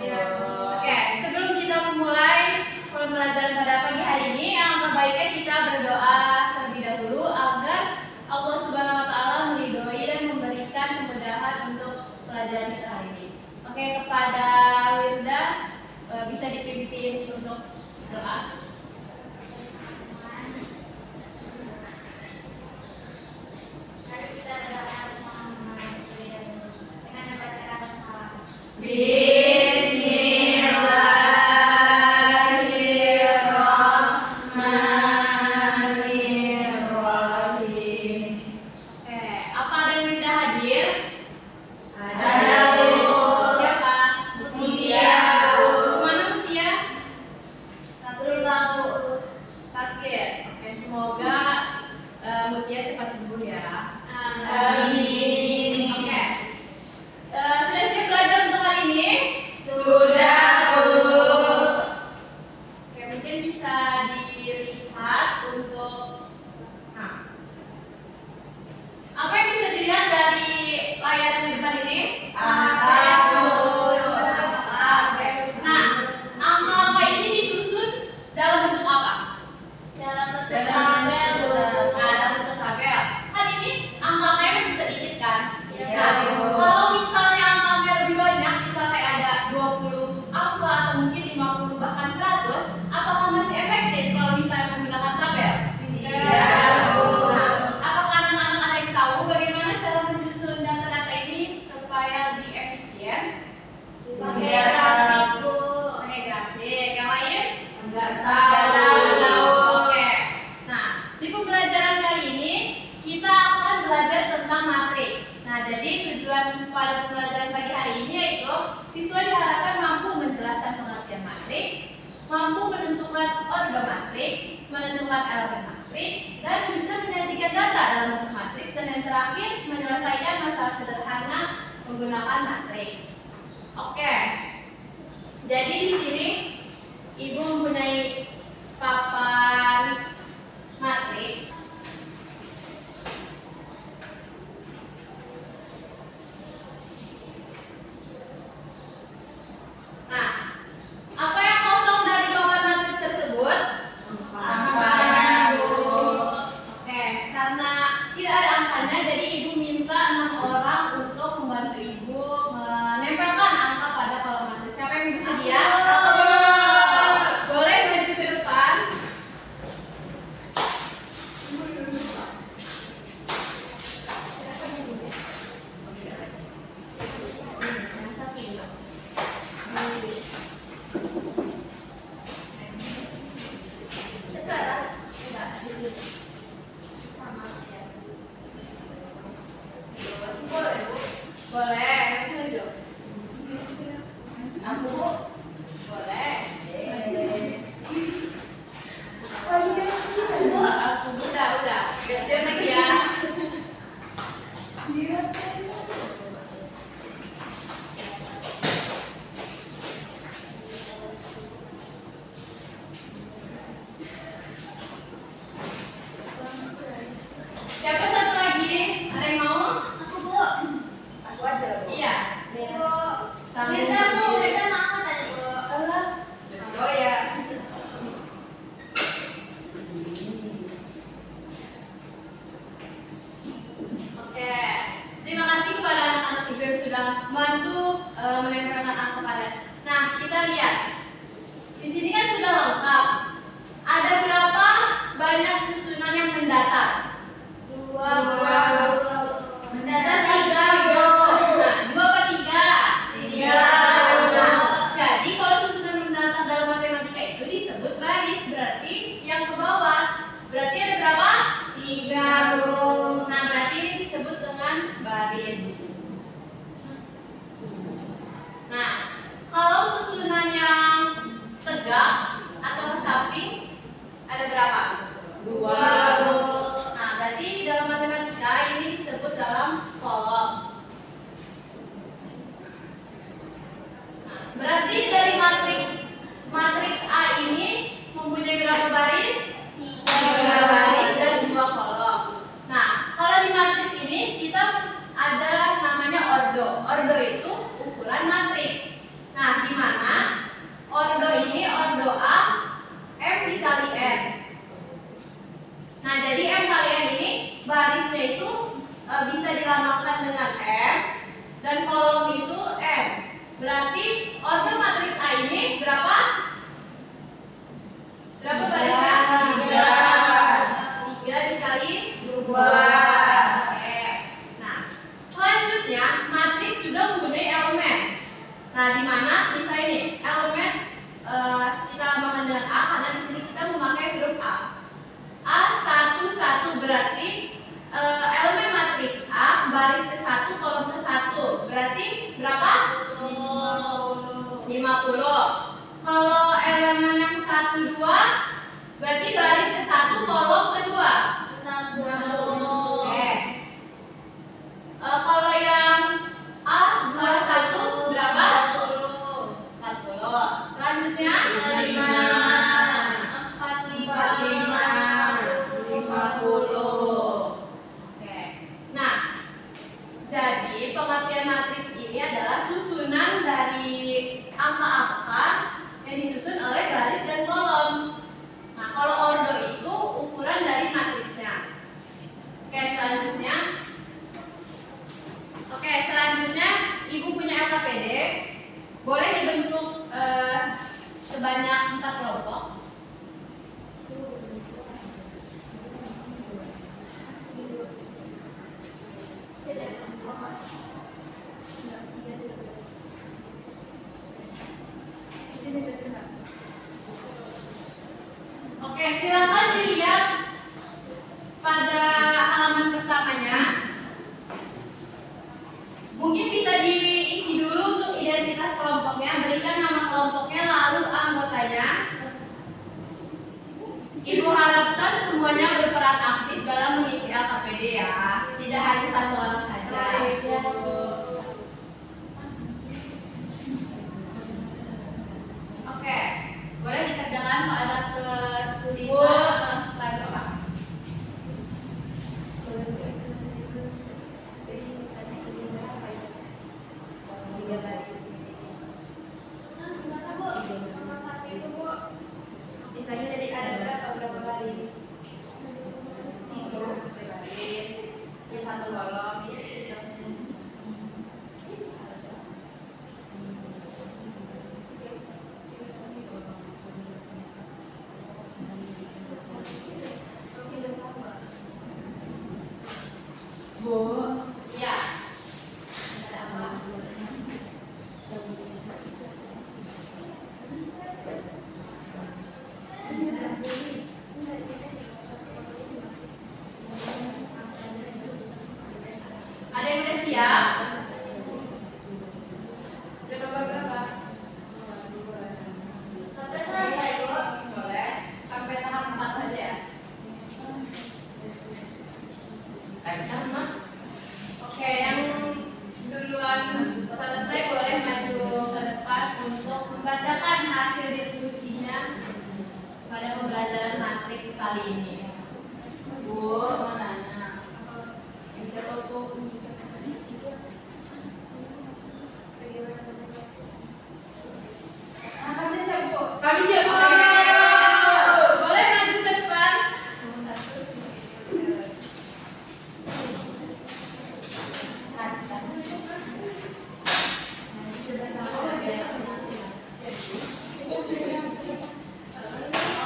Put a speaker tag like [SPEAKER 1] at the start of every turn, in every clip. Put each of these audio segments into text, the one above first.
[SPEAKER 1] Oke, sebelum kita memulai pembelajaran pada pagi hari ini, alangkah baiknya kita berdoa terlebih dahulu agar Allah Subhanahu wa taala meridhoi dan memberikan kemudahan untuk pelajaran kita hari ini. Oke, kepada Wirda bisa dipimpin untuk doa.
[SPEAKER 2] Mari kita berdoa bersama-sama dengan membaca salam.
[SPEAKER 1] Bismillahirrahmanirrahim. Apa ada yang minta hadir? Ada, Bu. Siapa?
[SPEAKER 2] Mutia, Bu.
[SPEAKER 1] Kemana Mutia?
[SPEAKER 2] Sakit, Bu.
[SPEAKER 1] Sakit. Oke, semoga Mutia cepat sembuh ya.
[SPEAKER 2] Amin.
[SPEAKER 1] Oke. Sudah siap belajar untuk hari ini?
[SPEAKER 2] Sudah, Bu.
[SPEAKER 1] Oke, mungkin bisa dilihat untuk apa yang bisa dilihat dari layar di depan ini?
[SPEAKER 2] Angka, Bu.
[SPEAKER 1] Oke. Nah, angka-angka ini disusun dalam bentuk apa?
[SPEAKER 2] Dalam bentuk tabel, Bu.
[SPEAKER 1] Dalam bentuk tabel. Kan ini angka-angkanya masih sedikit kan?
[SPEAKER 2] Iya,
[SPEAKER 1] Nah,
[SPEAKER 2] Bu.
[SPEAKER 1] kalau misalnya angka-angkanya lebih banyak, misalnya kayak ada 20 angka atau mungkin 50 bahkan 100, apakah masih efektif kalau misalnya menggunakan tabel?
[SPEAKER 2] Iya, Bu.
[SPEAKER 1] Nah, apakah anak-anak ada yang tahu bagaimana cara menyusun data-data ini supaya lebih efisien?
[SPEAKER 2] Pakai grafik, Bu.
[SPEAKER 1] Pakai grafik. Yang lain?
[SPEAKER 2] Enggak
[SPEAKER 1] Oke. Nah, di pembelajaran kali ini kita akan belajar tentang matriks. Nah, jadi tujuan pada pembelajaran pagi hari ini yaitu siswa diharapkan mampu menjelaskan pengertian matriks, mampu menentukan order matriks, menentukan elemen matriks, dan bisa menyajikan data dalam bentuk matriks, dan yang terakhir menyelesaikan masalah sederhana menggunakan matriks. Oke. Jadi di sini Ibu mempunyai papan matriks. Nah, apa yang kosong dari papan matriks tersebut?
[SPEAKER 2] Angkanya, Bu.
[SPEAKER 1] Oke, karena tidak ada angkanya, jadi Ibu minta 6 orang untuk membantu Ibu menempelkan angka pada kolom matriks. Siapa yang bersedia?
[SPEAKER 2] Aku.
[SPEAKER 1] bisa dilambangkan dengan M dan kolom itu M. Berarti orde matriks A ini berapa? Berapa barisnya? 3 dikali 2. Oke. Nah, selanjutnya matriks juga mempunyai elemen. Nah, di mana bisa ini elemen kita lambangkan dengan A karena di sini kita memakai huruf A. A11 berarti elemen matriks A baris ke-1 kolom ke-1 berarti berapa? 50. Kalau elemen yang 12 berarti baris ke-1 kolom ke-2 60. Oke. Kalau yang A21 berapa? 40. Selanjutnya 50. Oke. Nah, jadi pengertian matriks ini adalah susunan dari angka-angka yang disusun oleh baris dan kolom. Nah, kalau ordo itu ukuran dari matriksnya. Oke, selanjutnya Ibu punya LKPD. Boleh dibentuk sebanyak 4 kelompok. Oke, silakan dilihat pada halaman pertamanya. Mungkin bisa diisi dulu untuk identitas kelompoknya, berikan nama kelompoknya lalu anggotanya. Ibu harapkan semuanya berperan aktif dalam mengisi LKPD ya, tidak hanya satu orang saja. Oke, boleh dikerjakan kalau ada kesulitan lagi Pak. Sisanya jadi ada berapa baris? 3 baris. Ya 1 kolom. Bu, ya. Ada apa? Ada yang udah siap? Berapa? Sampai selesai, Bu. Boleh. Sampai tahap 4 saja. Oke, yang duluan selesai boleh maju ke depan untuk membacakan hasil diskusinya pada pembelajaran matriks kali ini. Bu, mau nanya. Kami siap, Bu. Boleh maju ke depan.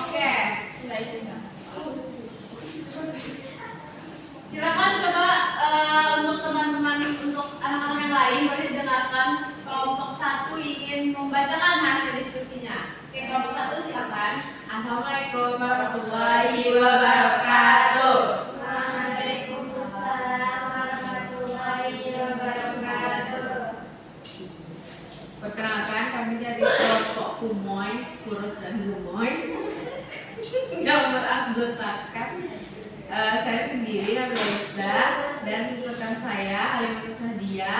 [SPEAKER 1] Oke. Silakan coba untuk teman-teman, untuk anak-anak yang lain boleh didengarkan. Kelompok 1 ingin membacakan hasil diskusinya. Oke, kelompok 1 silakan.
[SPEAKER 2] Assalamualaikum warahmatullahi wabarakatuh.
[SPEAKER 3] Waalaikumsalam warahmatullahi wabarakatuh.
[SPEAKER 2] Perkenalkan, kami dari kelompok Kumoy, Kurus dan Gumoy. Yang beranggotakan saya sendiri, Nabi Rizda, dan rekan saya Halimah Sahdia,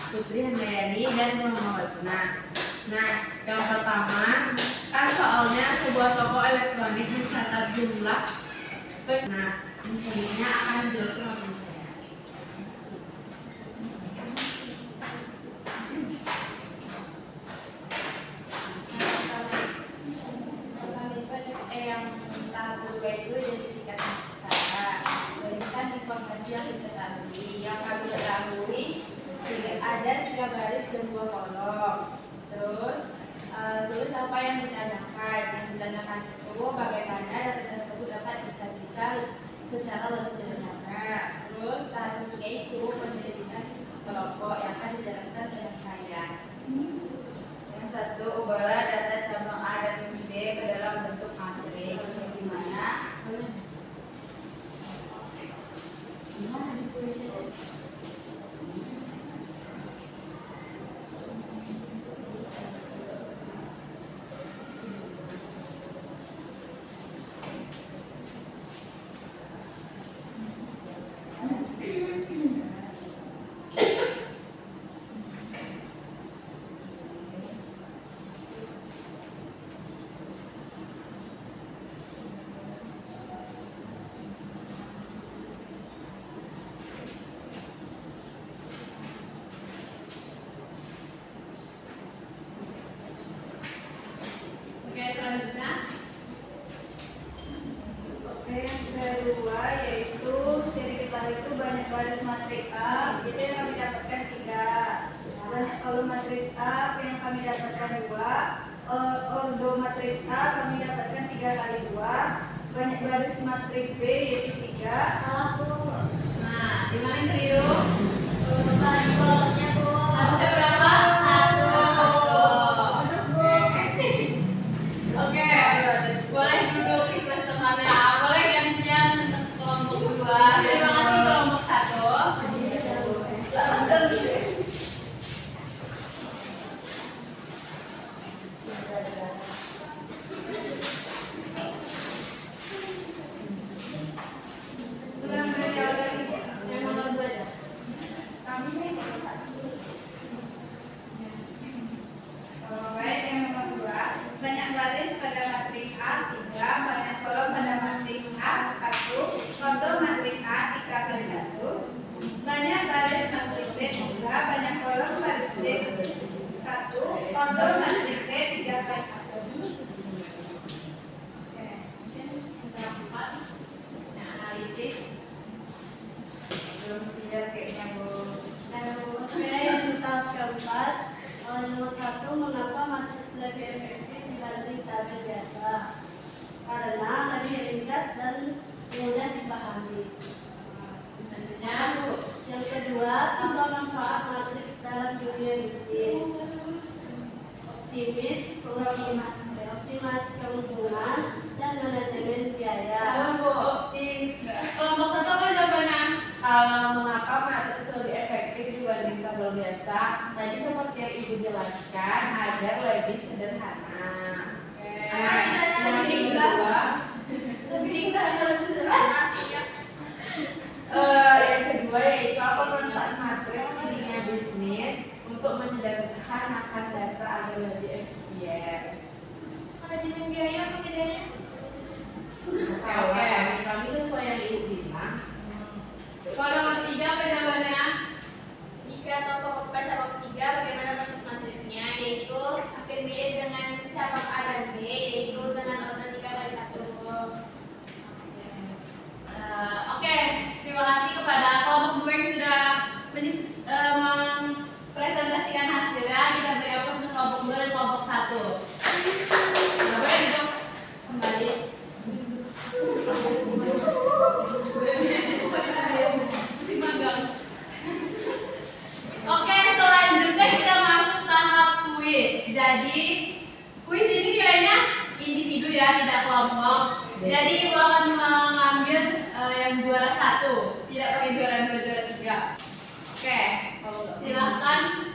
[SPEAKER 2] Putri Handayani, dan Muhammad Wasna. Nah, yang pertama kan soalnya sebuah toko elektronik mencatat jumlah. Nah, ini selanjutnya akan dijelaskan oleh saya.
[SPEAKER 3] Yang tahap kedua itu identifikasi saya, berikan informasi yang diketahui. Yang
[SPEAKER 1] ada 3 baris dan 2 kolom. Terus tulis apa yang ditandakan. Yang ditandakan itu bagaimana data tersebut dapat disajikan secara lebih sederhana. Terus tahap ketiga itu menjadikan kelompok yang akan dijelaskan dengan saya. Yang satu, ubahlah data cabang A dan B ke dalam bentuk matriks. Di mana? Gimana ditulisnya? Oke, selanjutnya.
[SPEAKER 3] Oke, yang kedua yaitu ciri kita itu banyak baris matriks A, itu yang kami dapatkan 3. Banyak kolom matriks A yang kami dapatkan 2. Ordo matriks A kami dapatkan 3 kali 2. Banyak baris matriks B yaitu 3.
[SPEAKER 1] Nah, di mana yang keliru?
[SPEAKER 3] Kolomnya Bu.
[SPEAKER 1] Harusnya berapa? 1. Oke, boleh duduk di kelas temannya. Boleh gantian kelompok 2. Terima kasih kelompok 1. Ulang dari awal lagi. Yang nomor 2 aja.
[SPEAKER 3] Baik, yang nomor 2, banyak baris pada matriks A 3, banyak kolom pada matriks A 1, ordo matriks A 3 kali 1, banyak baris matriks B 3, banyak kolom baris B 1, ordo matriks B 3 kali 1.
[SPEAKER 1] Yang keempat, yang analisis. Belum siap kayaknya, Bu.
[SPEAKER 4] Tahap keempat, nomor 1, mengapa matriks lebih efektif dibanding tabel biasa? Karena lebih ringkas dan mudah dipahami.
[SPEAKER 1] Selanjutnya, Bu.
[SPEAKER 4] Yang kedua, apa manfaat matriks dalam dunia bisnis? Optimasi keuntungan dan manajemen biaya.
[SPEAKER 1] Salam, Bu. Optimis nggak? Kelompok 1 apa jawabannya?
[SPEAKER 2] Mengapa matriks lebih efektif dibanding tabel biasa? Tadi seperti yang Ibu jelaskan, agar lebih sederhana. Yang kedua,
[SPEAKER 1] Lebih ringkas atau lebih sederhana sih ya?
[SPEAKER 2] yang kedua yaitu apa manfaat matriks di dunia bisnis untuk menyederhanakan data agar lebih efisien.
[SPEAKER 1] Manajemen biaya apa bedanya?
[SPEAKER 2] Oke, kami sesuai yang Ibu bilang.
[SPEAKER 1] Kalau nomor 3 apa jawabannya? Jika contoh buka cabang 3, bagaimana bentuk matriksnya? Yaitu APBD dengan cabang A dan B, yaitu dengan ordo 3 kali 1. Oke, terima kasih kepada kelompok 2 yang sudah mempresentasikan hasilnya. Kita beri aplaus untuk kelompok 2 dan kelompok 1. Boleh duduk kembali. Masih magang. Oke, selanjutnya kita masuk tahap kuis. Jadi, kuis ini nilainya individu ya, tidak kelompok. Jadi, Ibu akan mengambil yang juara 1, tidak pakai juara 2, juara 3. Oke, silahkan.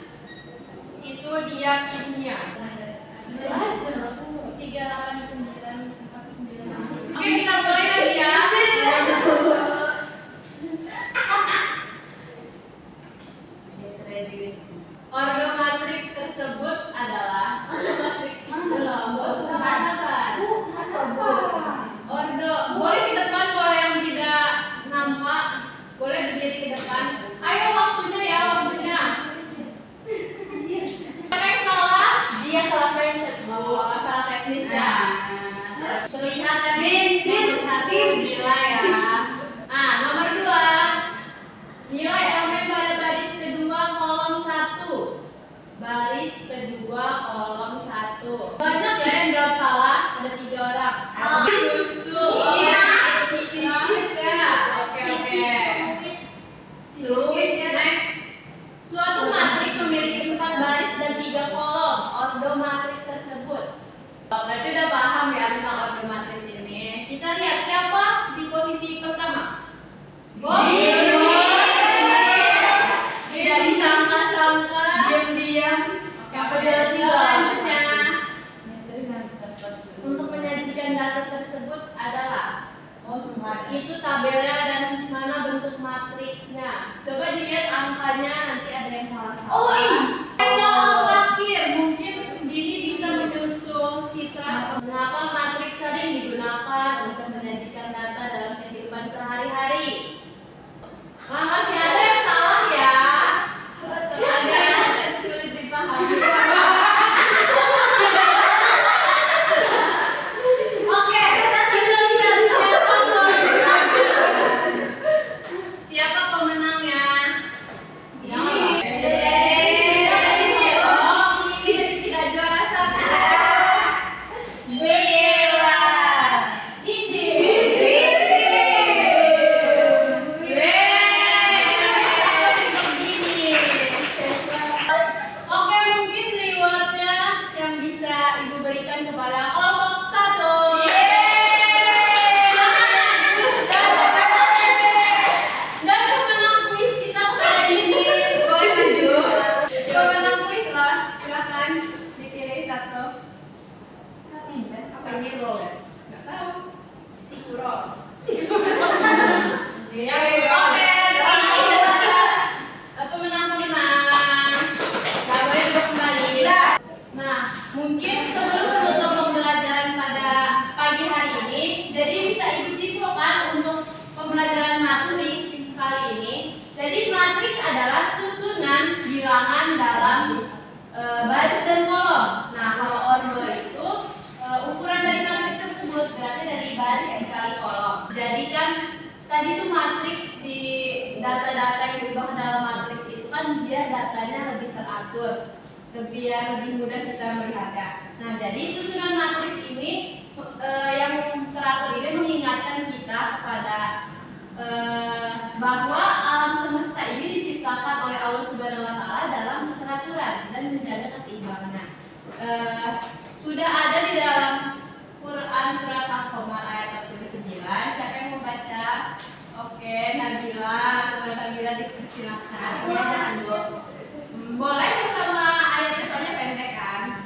[SPEAKER 1] Itu diakinnya. 38949. Oke, kita mulai lagi ya. Ordo matriks tersebut adalah belum sabar. Ordo boleh ke depan, kalau yang tidak nama boleh berdiri ke depan. Ayo waktunya ya, waktunya. Siapa yang salah? Dia Tidak disangka-sangka.
[SPEAKER 2] Diam-diam.
[SPEAKER 1] Apa selanjutnya? Untuk menyajikan data tersebut adalah itu tabelnya dan mana bentuk matriksnya. Coba dilihat angkanya, nanti ada yang salah-salah. Soal terakhir, mungkin Dini bisa menyusul Citra. Mengapa matriks sering digunakan untuk menyajikan data dalam kehidupan sehari-hari? Masih ada yang salah ya? Ada yang sulit dipahami. Oke, kita lihat siapa pemenangnya. Siapa pemenangnya? Siapa ini? Oh, ini tidak juara satu. Bella. Didi. Oke, mungkin rewardnya yang bisa Ibu berikan kepada kelompok 1. Dan pemenang kuis kita kepada Dini. Boleh maju. Pemenang kuis lah, silakan dipilih satu.
[SPEAKER 2] Apa ini roll ya?
[SPEAKER 1] Nggak tahu. Cikuro.
[SPEAKER 2] Iya,
[SPEAKER 1] Oke, pemenang-pemenang. Nah, boleh dibuka kembali. Nah, mungkin sebelum menutup pembelajaran pada pagi hari ini, jadi bisa Ibu simpulkan untuk pembelajaran matriks kali ini. Jadi matriks adalah susunan bilangan dalam baris dan kolom. Nah, kalau order itu ukuran dari matriks tersebut berarti dari baris dikali kolom. Jadi kan tadi itu matriks di data-data yang diubah dalam matriks itu kan biar datanya lebih teratur, biar lebih mudah kita melihatnya. Nah, jadi susunan matriks ini yang teratur ini mengingatkan kita kepada bahwa alam semesta ini diciptakan oleh Allah Subhanahu wa taala dalam keteraturan dan menjaga keseimbangannya. Sudah ada di dalam Quran surat Al-Qamar ayat 49. Siapa yang mau baca? Oke, Nabila, kepada Nabila dipersilakan. Jangan dulu. Boleh bersama ayatnya soalnya pendek kan?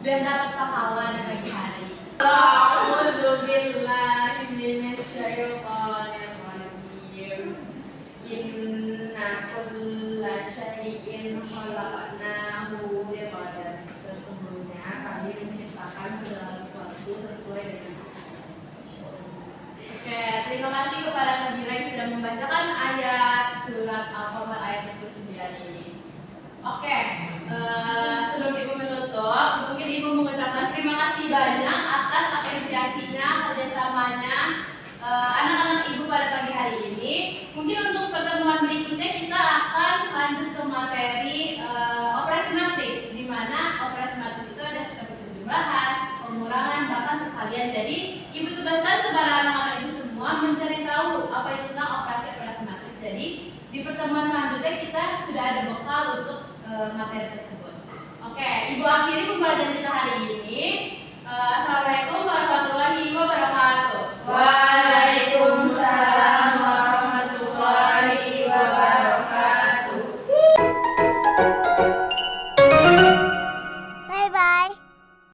[SPEAKER 1] Biar dapat pahala di pagi hari. A'udzubillahi minasyaitonir rajim. Inna kulla syai'in khalaqnahu biqadar. Sesungguhnya kami menciptakan segala sesuatu sesuai dengan Oke, terima kasih kepada Nabila yang sudah membacakan ayat surat Al-Qamar ayat 29 ini. Oke, sebelum Ibu menutup, mungkin Ibu mengucapkan terima kasih banyak atas apresiasinya, kerjasamanya anak-anak Ibu pada pagi hari ini. Mungkin untuk pertemuan berikutnya kita akan lanjut ke materi operasi matriks, di mana operasi matriks itu ada seperti penjumlahan, pengurangan, bahkan perkalian. Jadi Ibu tugaskan kepada anak-anak Ibu semua mencari tahu apa itu tentang operasi matriks. Jadi di pertemuan selanjutnya kita sudah ada bekal untuk materi tersebut. Oke, Ibu akhiri pembelajaran kita hari ini. Assalamualaikum.